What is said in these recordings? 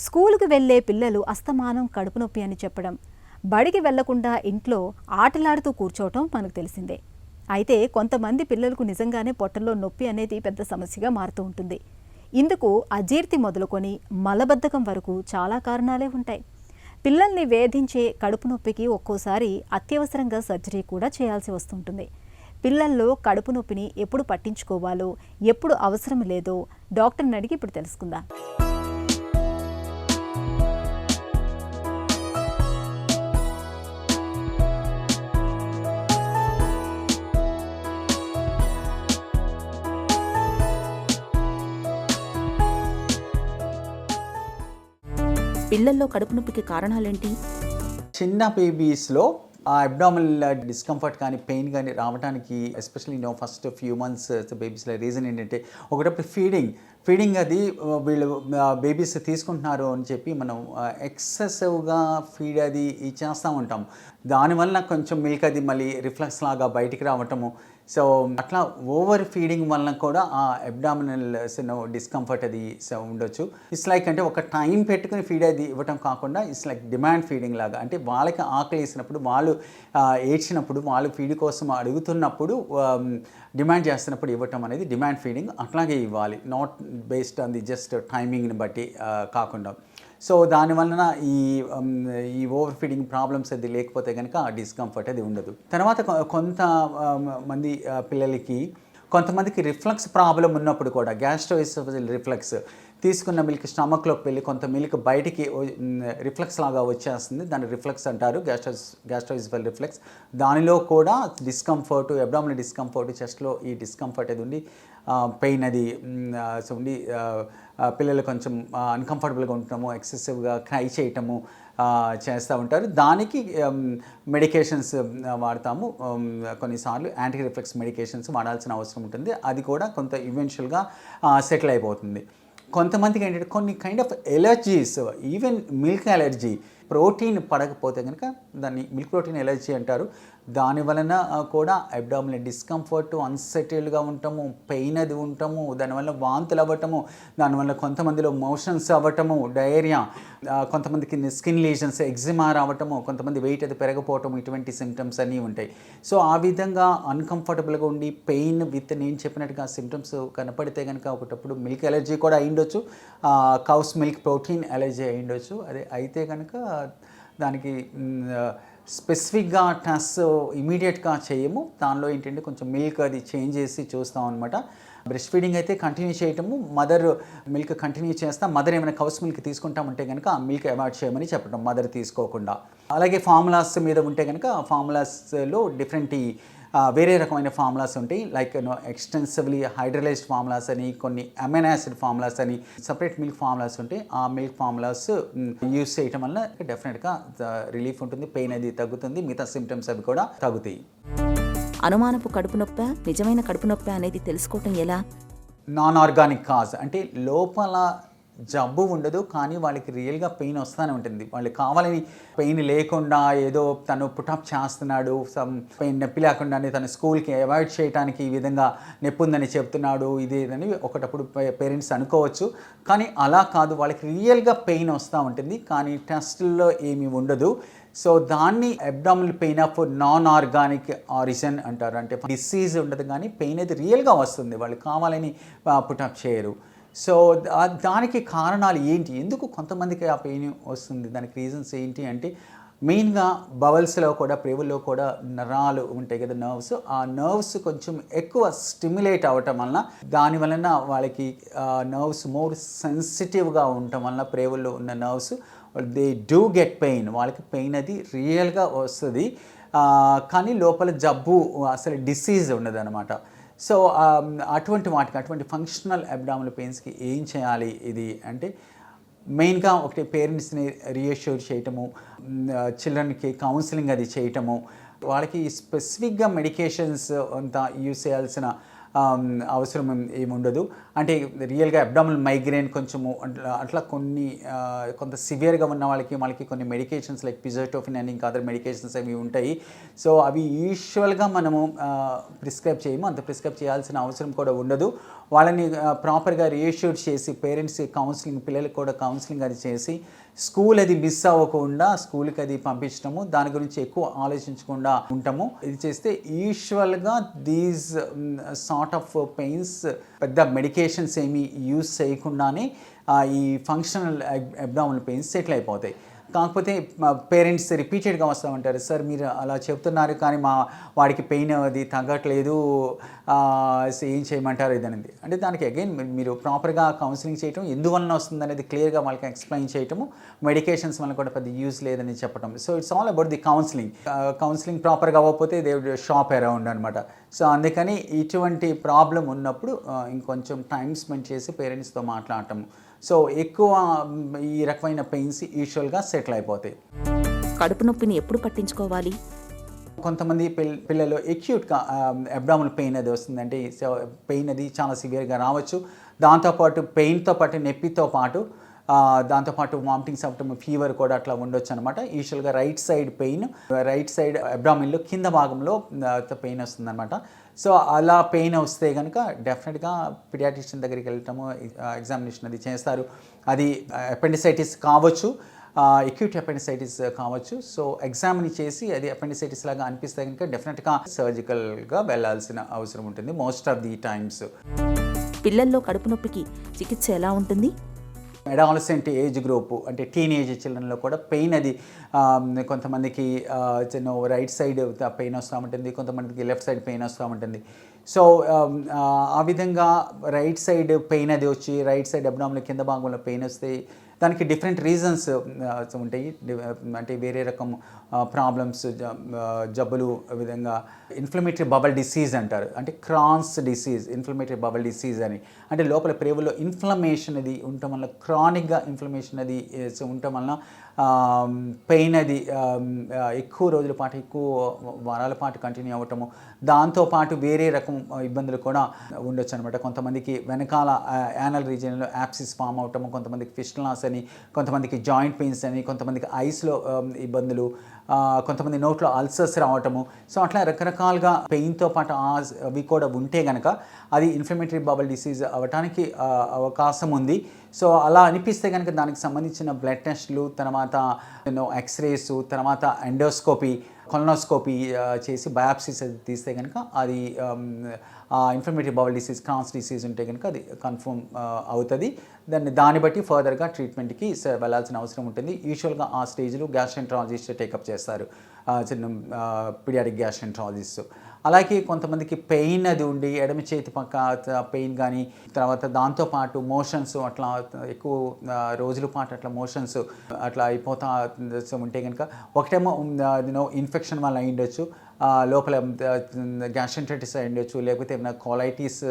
స్కూలుకు వెళ్లే పిల్లలు అస్తమానం కడుపు నొప్పి అని చెప్పడం, బడికి వెళ్లకుండా ఇంట్లో ఆటలాడుతూ కూర్చోవటం మనకు తెలిసిందే. అయితే కొంతమంది పిల్లలకు నిజంగానే పొట్టలో నొప్పి అనేది పెద్ద సమస్యగా మారుతూ ఉంటుంది. ఇందుకు అజీర్తి మొదలుకొని మలబద్ధకం వరకు చాలా కారణాలే ఉంటాయి. పిల్లల్ని వేధించే కడుపు నొప్పికి ఒక్కోసారి అత్యవసరంగా సర్జరీ కూడా చేయాల్సి వస్తుంటుంది. పిల్లల్లో కడుపు నొప్పిని ఎప్పుడు పట్టించుకోవాలో, ఎప్పుడు అవసరం లేదో డాక్టర్ని అడిగి ఇప్పుడు తెలుసుకుందాం. పిల్లల్లో కడుపు నొప్పికి కారణాలేంటి? చిన్న బేబీస్లో ఆ అబ్డామినల్ డిస్కంఫర్ట్ కానీ పెయిన్ కానీ రావడానికి ఎస్పెషల్లీ ఫస్ట్ ఫ్యూ మంత్స్ బేబీస్లో రీజన్ ఏంటంటే ఒకటప్పుడు ఫీడింగ్ అది వీళ్ళు బేబీస్ తీసుకుంటున్నారు అని చెప్పి మనం ఎక్సెసివ్గా ఫీడ్ అది ఇచ్చేస్తూ ఉంటాం. దానివల్ల కొంచెం మిల్క్ అది మళ్ళీ రిఫ్లెక్స్ లాగా బయటికి రావటము. సో అట్లా ఓవర్ ఫీడింగ్ వలన కూడా ఆ అబ్డామినల్ డిస్కంఫర్ట్ అది ఉండొచ్చు. ఇట్స్ లైక్ అంటే ఒక టైం పెట్టుకుని ఫీడ్ అది ఇవ్వటం కాకుండా ఇట్స్ లైక్ డిమాండ్ ఫీడింగ్ లాగా, అంటే వాళ్ళకి ఆకలి వేసినప్పుడు, వాళ్ళు ఏడ్చినప్పుడు, వాళ్ళు ఫీడ్ కోసం అడుగుతున్నప్పుడు, డిమాండ్ చేస్తున్నప్పుడు ఇవ్వటం అనేది డిమాండ్ ఫీడింగ్. అట్లాగే ఇవ్వాలి, not based on the just టైమింగ్ని బట్టి కాకుండా. సో దానివలన ఈ ఓవర్ ఫీడింగ్ ప్రాబ్లమ్స్ అది లేకపోతే కనుక ఆ డిస్కంఫర్ట్ అది ఉండదు. తర్వాత కొంతమంది పిల్లలకి, కొంతమందికి రిఫ్లక్స్ ప్రాబ్లం ఉన్నప్పుడు కూడా గ్యాస్ట్రోఎసోఫేజియల్ రిఫ్లక్స్, తీసుకున్న మిల్క్ స్టమక్లోకి వెళ్ళి కొంత మిల్క్ బయటికి రిఫ్లెక్స్ లాగా వచ్చేస్తుంది. దాన్ని రిఫ్లెక్స్ అంటారు, గ్యాస్ట్రోఎసోఫేజియల్ రిఫ్లెక్స్. దానిలో కూడా డిస్కంఫర్ట్, అబ్డామినల్ డిస్కంఫర్ట్, చెస్ట్లో ఈ డిస్కంఫర్ట్ అది ఉండి పెయిన్ అది ఉండి పిల్లలు కొంచెం అన్కంఫర్టబుల్గా ఉండటము, ఎక్సెసివ్గా క్రై చేయటము చేస్తూ ఉంటారు. దానికి మెడికేషన్స్ వాడతాము. కొన్నిసార్లు యాంటీ రిఫ్లెక్స్ మెడికేషన్స్ వాడాల్సిన అవసరం ఉంటుంది. అది కూడా కొంత ఈవెన్చువల్గా సెటిల్ అయిపోతుంది. కొంతమందికి ఏంటంటే కొన్ని kind of allergies, even milk allergy, protein పడకపోతే కనుక దాన్ని మిల్క్ ప్రోటీన్ ఎలర్జీ అంటారు. దాని వలన కూడా అబ్డామినల్ డిస్కంఫర్ట్, అన్సెటిల్డ్గా ఉండటము, పెయిన్ అది ఉండటము, దానివల్ల వాంతులు అవ్వటము, దానివల్ల కొంతమందిలో మోషన్స్ అవ్వటము, డయేరియా, కొంతమందికి స్కిన్ లీజన్స్, ఎగ్జిమా రావటము, కొంతమంది వెయిట్ అది పెరగపోవటము, ఇటువంటి సిమ్టమ్స్ అన్నీ ఉంటాయి. సో ఆ విధంగా అన్కంఫర్టబుల్గా ఉండి పెయిన్ విత్ నేను చెప్పినట్టుగా సిమ్టమ్స్ కనపడితే కనుక ఒకటప్పుడు మిల్క్ ఎలర్జీ కూడా అయ్యుండొచ్చు, కౌస్ మిల్క్ ప్రోటీన్ ఎలర్జీ అయ్యుండొచ్చు. అదే అయితే కనుక దానికి స్పెసిఫిక్గా టెస్ట్ ఇమీడియట్గా చేయము. దానిలో ఏంటంటే కొంచెం మిల్క్ అది చేంజ్ చేసి చూస్తాం అనమాట. బ్రెస్ట్ ఫీడింగ్ అయితే కంటిన్యూ చేయటము, మదర్ మిల్క్ కంటిన్యూ చేస్తాం. మదర్ ఏమైనా కౌస్ మిల్క్ తీసుకుంటామంటే కనుక ఆ మిల్క్ అవాయిడ్ చేయమని చెప్పడం, మదర్ తీసుకోకుండా. అలాగే ఫార్ములాస్ మీద ఉంటే కనుక ఫార్ములాస్లో డిఫరెంట్ వేరే రకమైన ఫార్ములాస్ ఉంటాయి. లైక్ ఎక్స్టెన్సివ్లీ హైడ్రలైజ్డ్ ఫార్ములాస్ అని, కొన్ని అమైనో యాసిడ్ ఫార్ములాస్ అని, సపరేట్ మిల్క్ ఫార్ములాస్ ఉంటాయి. ఆ మిల్క్ ఫార్ములాస్ యూస్ చేయటం వల్ల డెఫినెట్గా రిలీఫ్ ఉంటుంది, పెయిన్ అది తగ్గుతుంది, మిగతా సిమ్టమ్స్ అవి కూడా తగ్గుతాయి. అనుమానపు కడుపు నొప్పి, నిజమైన కడుపు నొప్పి అనేది తెలుసుకోవటం ఎలా? నాన్ ఆర్గానిక్ కాజ్ అంటే లోపల జబ్బు ఉండదు, కానీ వాళ్ళకి రియల్గా పెయిన్ వస్తూనే ఉంటుంది. వాళ్ళు కావాలని పెయిన్ లేకుండా ఏదో తను పుటప్ చేస్తున్నాడు, పెయిన్ నొప్పి లేకుండానే తన స్కూల్కి అవాయిడ్ చేయడానికి ఈ విధంగా నొప్పి ఉందని చెప్తున్నాడు, ఇదేదని ఒకటప్పుడు పేరెంట్స్ అనుకోవచ్చు. కానీ అలా కాదు, వాళ్ళకి రియల్గా పెయిన్ వస్తూ ఉంటుంది, కానీ టెస్టుల్లో ఏమీ ఉండదు. సో దాన్ని abdominal pain of non organic origin అంటారు. అంటే డిసీజ్ ఉండదు, కానీ పెయిన్ అయితే రియల్గా వస్తుంది, వాళ్ళు కావాలని పుటప్ చేయరు. సో దానికి కారణాలు ఏంటి, ఎందుకు కొంతమందికి ఆ పెయిన్ వస్తుంది, దానికి రీజన్స్ ఏంటి అంటే మెయిన్గా బవల్స్లో కూడా, ప్రేవుల్లో కూడా నరాలు ఉంటాయి కదా, నర్వ్స్. ఆ నర్వ్స్ కొంచెం ఎక్కువ స్టిమ్యులేట్ అవ్వటం వలన, దాని వలన వాళ్ళకి నర్వ్స్ మోర్ సెన్సిటివ్గా ఉండటం వలన ప్రేవుల్లో ఉన్న nerves they do get pain. వాళ్ళకి పెయిన్ అది రియల్గా వస్తుంది, కానీ లోపల జబ్బు అసలు డిసీజ్ ఉండదు అనమాట. సో అటువంటి ఫంక్షనల్ అబ్డామినల్ పెయిన్స్కి ఏం చేయాలి ఇది అంటే, మెయిన్గా ఒకటి పేరెంట్స్ని రీఅష్యూర్ చేయటము, చిల్డ్రన్కి కౌన్సిలింగ్ అది చేయటము, వాళ్ళకి స్పెసిఫిక్గా మెడికేషన్స్ అంతా యూజ్ చేయాల్సిన అవసరం ఏముండదు. అంటే రియల్గా అబ్డామినల్ మైగ్రేన్ కొంచెము అట్లా కొంత సివియర్గా ఉన్న వాళ్ళకి కొన్ని మెడికేషన్స్ లైక్ పిజోటోఫిన్ అని ఇంకా అదర్ మెడికేషన్స్ అవి ఉంటాయి. సో అవి యూజువల్గా మనము ప్రిస్క్రైబ్ చేయము, అంత ప్రిస్క్రైబ్ చేయాల్సిన అవసరం కూడా ఉండదు. వాళ్ళని ప్రాపర్గా రీఅష్యూర్ చేసి పేరెంట్స్ కౌన్సిలింగ్, పిల్లలకు కూడా కౌన్సిలింగ్ అది చేసి స్కూల్ అది మిస్ అవ్వకుండా స్కూల్కి అది పంపించడము, దాని గురించి ఎక్కువ ఆలోచించకుండా ఉంటాము. ఇది చేస్తే యూజువల్గా దీస్ సార్ట్ ఆఫ్ పెయిన్స్ పెద్ద మెడికేషన్స్ ఏమీ యూజ్ చేయకుండానే ఈ ఫంక్షనల్ అబ్డామినల్ పెయిన్స్ సెటిల్ అయిపోతాయి. కాకపోతే పేరెంట్స్ రిపీటెడ్గా వస్తామంటారు, సార్ మీరు అలా చెప్తున్నారు కానీ వాడికి పెయిన్ అది తగ్గట్లేదు, ఏం చేయమంటారు ఇదనేది. అంటే దానికి అగైన్ మీరు ప్రాపర్గా కౌన్సిలింగ్ చేయటం, ఎందువలన వస్తుంది అనేది క్లియర్గా వాళ్ళకి ఎక్స్ప్లెయిన్ చేయటము, మెడికేషన్స్ వల్ల కూడా పెద్ద యూస్ లేదని చెప్పడం. So it's all about the counselling. Counselling ప్రాపర్గా అవ్వకపోతే దే వుడ్ షాప్ అరౌండ్ అనమాట. సో అందుకని ఇటువంటి ప్రాబ్లం ఉన్నప్పుడు ఇంకొంచెం టైం స్పెండ్ చేసి పేరెంట్స్తో మాట్లాడటము. సో ఎక్కువ ఈ రకమైన పెయిన్స్ యూజువల్గా సెటిల్ అయిపోతాయి. కడుపు నొప్పిని ఎప్పుడు పట్టించుకోవాలి? కొంతమంది పిల్లలు ఎక్యూట్గా అబ్డామినల్ పెయిన్ అది వస్తుందంటే పెయిన్ అది చాలా సివియర్గా రావచ్చు. దాంతోపాటు పెయిన్తో పాటు నొప్పితో పాటు దాంతోపాటు వామిటింగ్స్ అవ్వటం, ఫీవర్ కూడా అట్లా ఉండొచ్చు అనమాట. యూజువల్గా right side pain, right side అబ్డామిన్లో కింద భాగంలో పెయిన్ వస్తుంది అనమాట. సో అలా పెయిన్ వస్తే కనుక డెఫినెట్గా పీడియాట్రిషియన్ దగ్గరికి వెళ్ళటము, ఎగ్జామినేషన్ అది చేస్తారు. అది అపెండిసైటిస్ కావచ్చు, ఎక్యూట్ అపెండిసైటిస్ కావచ్చు. సో ఎగ్జామిన్ చేసి అది అపెండిసైటిస్ లాగా అనిపిస్తే కనుక డెఫినెట్గా సర్జికల్గా వెళ్ళాల్సిన అవసరం ఉంటుంది మోస్ట్ ఆఫ్ ది టైమ్స్. పిల్లల్లో కడుపు నొప్పికి చికిత్స ఎలా ఉంటుంది? అడాలసెంట్ ఏజ్ గ్రూప్ అంటే టీనేజ్ చిల్డ్రన్లో కూడా పెయిన్ అది కొంతమందికి రైట్ సైడ్ పెయిన్ వస్తూ ఉంటుంది, కొంతమందికి లెఫ్ట్ సైడ్ పెయిన్ వస్తూ ఉంటుంది. సో ఆ విధంగా రైట్ సైడ్ పెయిన్ అది వచ్చి రైట్ సైడ్ అబ్డామినల్ కింద భాగంలో పెయిన్ వస్తే దానికి డిఫరెంట్ రీజన్స్ ఉంటాయి. అంటే వేరే రకం ప్రాబ్లమ్స్, జబ్బులు, విధంగా ఇన్ఫ్లమేటరీ బబల్ డిసీజ్ అంటారు. అంటే Crohn's disease, inflammatory bowel disease అని. అంటే లోపల ప్రేవుల్లో ఇన్ఫ్లమేషన్ అది ఉండటం వల్ల, క్రానిక్గా ఇన్ఫ్లమేషన్ అది ఉండటం వలన పెయిన్ అది ఎక్కువ రోజుల పాటు, ఎక్కువ వారాల పాటు కంటిన్యూ అవ్వటము. దాంతోపాటు వేరే రకం ఇబ్బందులు కూడా ఉండొచ్చు అనమాట. కొంతమందికి వెనకాల యానల్ రీజియన్లో యాప్సిస్ ఫామ్ అవటము, కొంతమందికి ఫిస్టులాస్ అని, కొంతమందికి జాయింట్ పెయిన్స్ అని, కొంతమందికి ఐస్లో ఇబ్బందులు, కొంతమంది నోట్లో అల్సర్స్ రావటము. సో అట్లా రకరకాలుగా పెయిన్తో పాటు అవి కూడా ఉంటే కనుక అది ఇన్ఫ్లమేటరీ బబల్ డిసీజ్ అవ్వటానికి అవకాశం ఉంది. సో అలా అనిపిస్తే కనుక దానికి సంబంధించిన బ్లడ్ టెస్ట్లు, తర్వాత ఎక్స్రేస్, తర్వాత ఎండోస్కోపీ, కొలనోస్కోపీ చేసి బయాప్సీస్ అది తీస్తే కనుక అది inflammatory bowel disease, Crohn's disease ఉంటే కనుక అది కన్ఫర్మ్ అవుతుంది. దాన్ని బట్టి ఫర్దర్గా ట్రీట్మెంట్కి వెళ్ళాల్సిన అవసరం ఉంటుంది. యూజువల్గా ఆ స్టేజ్లో గ్యాస్ట్రెంట్రాలజిస్ట్ టేకప్ చేస్తారు, చిన్న పీడియాటిక్ గ్యాస్ట్రెంట్రాలజిస్ట్. అలాగే కొంతమందికి పెయిన్ అది ఉండి ఎడమ చేతి పక్క పెయిన్ కానీ, తర్వాత దాంతోపాటు మోషన్స్ అట్లా ఎక్కువ రోజుల పాటు అట్లా మోషన్స్ అట్లా అయిపోతా ఉంటే కనుక ఒకటేమో ఇన్ఫెక్షన్ వల్ల అయి ఉండొచ్చు, లోపల గ్యాస్ట్రెంటైటిస్ అయి ఉండొచ్చు, లేకపోతే ఏమైనా కోలైటిస్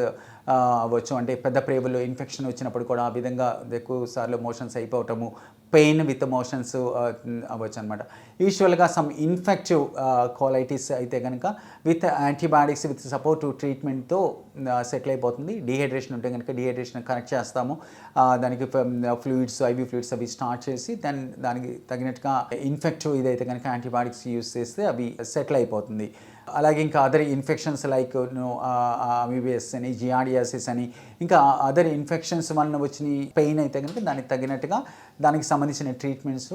అవ్వచ్చు. అంటే పెద్ద ప్రేవుల్లో ఇన్ఫెక్షన్ వచ్చినప్పుడు కూడా ఆ విధంగా ఎక్కువ సార్లు మోషన్స్ అయిపోవటము, పెయిన్ విత్ మోషన్స్ అవ్వచ్చు అనమాట. యూజువల్గా సమ్ ఇన్ఫెక్టివ్ కోలైటిస్ అయితే కనుక విత్ యాంటీబయాటిక్స్, విత్ సపోర్టివ్ ట్రీట్మెంట్తో సెటిల్ అయిపోతుంది. డీహైడ్రేషన్ ఉంటే కనుక డీహైడ్రేషన్ కరెక్ట్ చేస్తాము, దానికి ఫ్లూయిడ్స్, ఐవీ ఫ్లూయిడ్స్ అవి స్టార్ట్ చేసి దానికి తగినట్టుగా ఇన్ఫెక్టివ్ ఇదైతే కనుక యాంటీబయాటిక్స్ యూస్ చేస్తే అవి సెటిల్ అయిపోతుంది. అలాగే ఇంకా అదర్ ఇన్ఫెక్షన్స్ లైక్ అమీబియస్ అని, జియార్డియాసిస్ అని, ఇంకా అదర్ ఇన్ఫెక్షన్స్ వలన వచ్చిన పెయిన్ అయితే కనుక దానికి తగినట్టుగా దానికి సంబంధించిన treatments,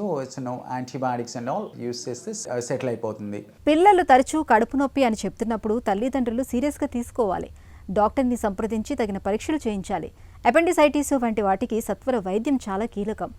antibiotics and all use చేస్తే సెటిల్ అయిపోతుంది. పిల్లలు తరచూ కడుపు నొప్పి అని చెప్తున్నప్పుడు తల్లిదండ్రులు సీరియస్గా తీసుకోవాలి. డాక్టర్ని సంప్రదించి తగిన పరీక్షలు చేయించాలి. అపెండిసైటిస్ వంటి వాటికి సత్వర వైద్యం చాలా కీలకం.